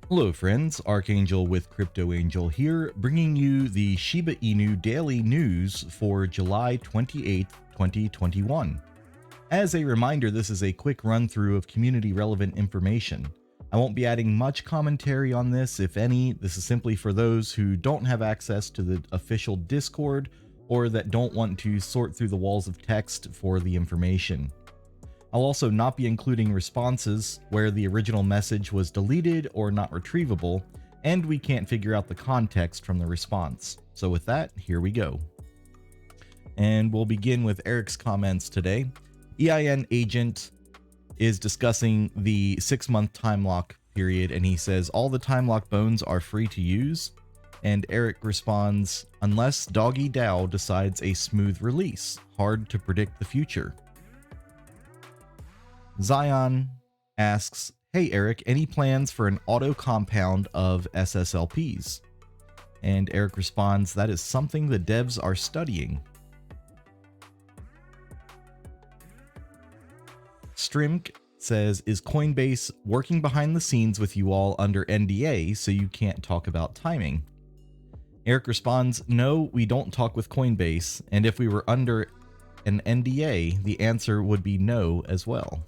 Hello friends, Archangel with CryptoAngel here, bringing you the Shiba Inu daily news for July 28th, 2021. As a reminder, this is a quick run through of community relevant information. I won't be adding much commentary on this, if any. This is simply for those who don't have access to the official Discord or that don't want to sort through the walls of text for the information. I'll also not be including responses where the original message was deleted or not retrievable, and we can't figure out the context from the response. So with that, here we go. And we'll begin with Eric's comments today. EIN agent is discussing the 6-month time lock period, and he says all the time lock bones are free to use. And Eric responds, unless Doggy DAO decides a smooth release, hard to predict the future. Zion asks, hey Eric, any plans for an auto compound of SSLPs? And Eric responds, that is something the devs are studying. Strimk says, is Coinbase working behind the scenes with you all under NDA so you can't talk about timing? Eric responds, no, we don't talk with Coinbase, and if we were under an NDA, the answer would be no as well.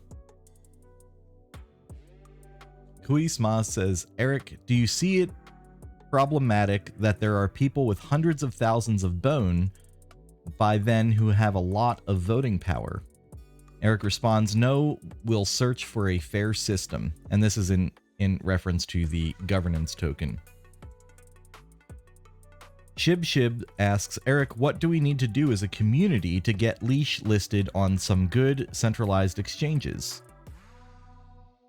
Kuisma says, Eric, do you see it problematic that there are people with hundreds of thousands of bone by then who have a lot of voting power? Eric responds, no, we'll search for a fair system. And this is in reference to the governance token. Shib asks, Eric, what do we need to do as a community to get Leash listed on some good centralized exchanges?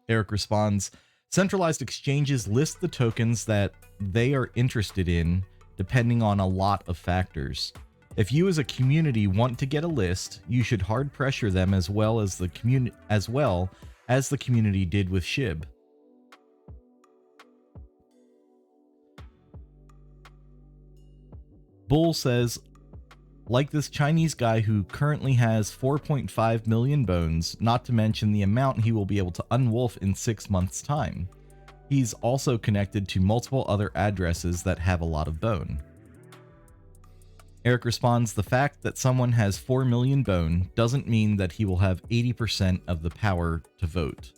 Eric responds, centralized exchanges list the tokens that they are interested in depending on a lot of factors. If you as a community want to get a list, you should hard pressure them as well as the community did with Shib. Bull says, like this Chinese guy who currently has 4.5 million bones, not to mention the amount he will be able to unwolf in 6 months' time. He's also connected to multiple other addresses that have a lot of bone. Eric responds, the fact that someone has 4 million bone doesn't mean that he will have 80% of the power to vote.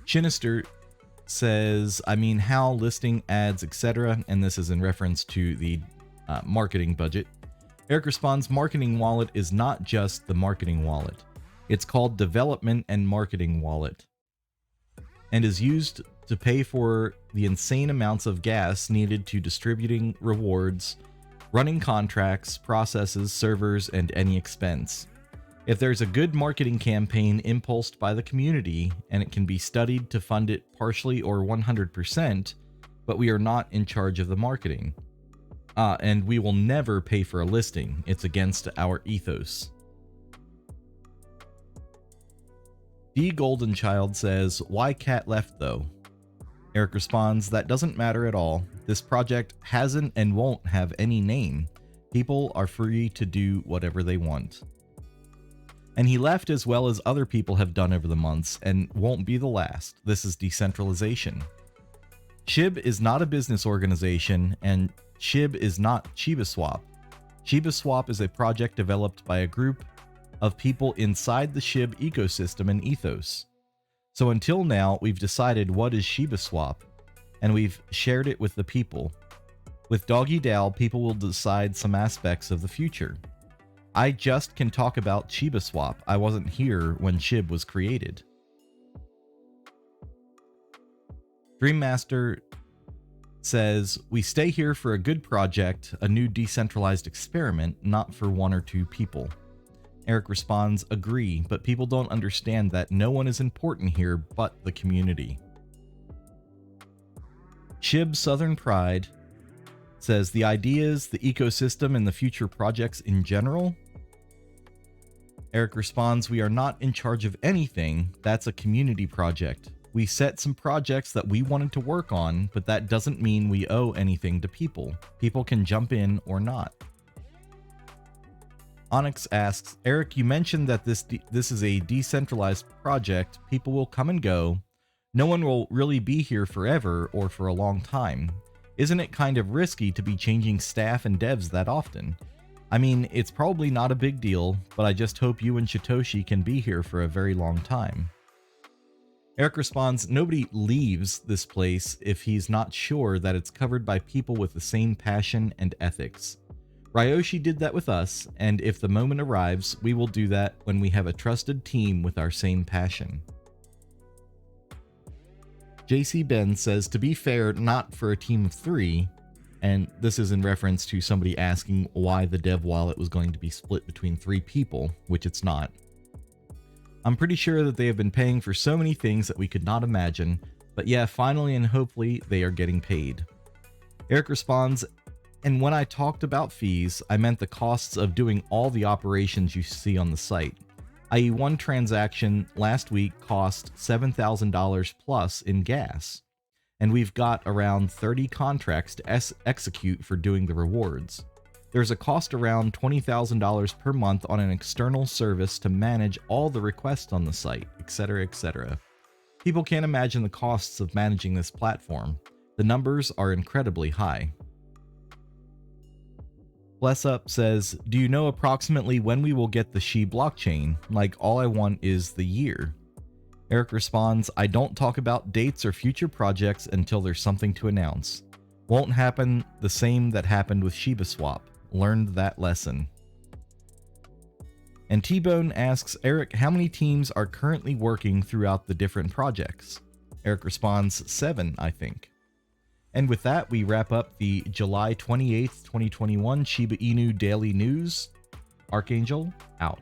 Shinister says, I mean, how listing ads, etc. And this is in reference to the marketing budget. Eric responds, marketing wallet is not just the marketing wallet. It's called development and marketing wallet and is used to pay for the insane amounts of gas needed to distributing rewards, running contracts, processes, servers, and any expense. If there's a good marketing campaign impulsed by the community and it can be studied to fund it partially or 100%, but we are not in charge of the marketing. And we will never pay for a listing. It's against our ethos. D Golden Child says, why Cat left though? Eric responds, that doesn't matter at all. This project hasn't and won't have any name. People are free to do whatever they want. And he left as well as other people have done over the months and won't be the last. This is decentralization. SHIB is not a business organization and SHIB is not ShibaSwap. ShibaSwap is a project developed by a group of people inside the SHIB ecosystem and ethos. So until now, we've decided what is ShibaSwap and we've shared it with the people. With Doggy DAO, people will decide some aspects of the future. I just can talk about ShibaSwap. I wasn't here when SHIB was created. Dreammaster says, we stay here for a good project, a new decentralized experiment, not for 1 or 2 people. Eric responds, agree, but people don't understand that no one is important here but the community. Shib Southern Pride says, the ideas, the ecosystem, and the future projects in general. Eric responds, we are not in charge of anything. That's a community project. We set some projects that we wanted to work on, but that doesn't mean we owe anything to people. People can jump in or not. Onyx asks, Eric, you mentioned that this is a decentralized project. People will come and go. No one will really be here forever or for a long time. Isn't it kind of risky to be changing staff and devs that often? I mean, it's probably not a big deal, but I just hope you and Satoshi can be here for a very long time. Eric responds, nobody leaves this place if he's not sure that it's covered by people with the same passion and ethics. Ryoshi did that with us, and if the moment arrives, we will do that when we have a trusted team with our same passion. JC Ben says, to be fair, not for a team of 3, and this is in reference to somebody asking why the dev wallet was going to be split between 3 people, which it's not. I'm pretty sure that they have been paying for so many things that we could not imagine, but yeah, finally and hopefully they are getting paid. Eric responds, and when I talked about fees, I meant the costs of doing all the operations you see on the site, i.e. one transaction last week cost $7,000 plus in gas, and we've got around 30 contracts to execute for doing the rewards. There's a cost around $20,000 per month on an external service to manage all the requests on the site, etc., etc. People can't imagine the costs of managing this platform. The numbers are incredibly high. Bless Up says, do you know approximately when we will get the Shi blockchain? Like, all I want is the year. Eric responds, I don't talk about dates or future projects until there's something to announce. Won't happen the same that happened with ShibaSwap. Learned that lesson. And T-Bone asks, Eric, how many teams are currently working throughout the different projects? Eric responds, 7, I think. And with that, we wrap up the July 28th, 2021 Shiba Inu Daily News. Archangel, out.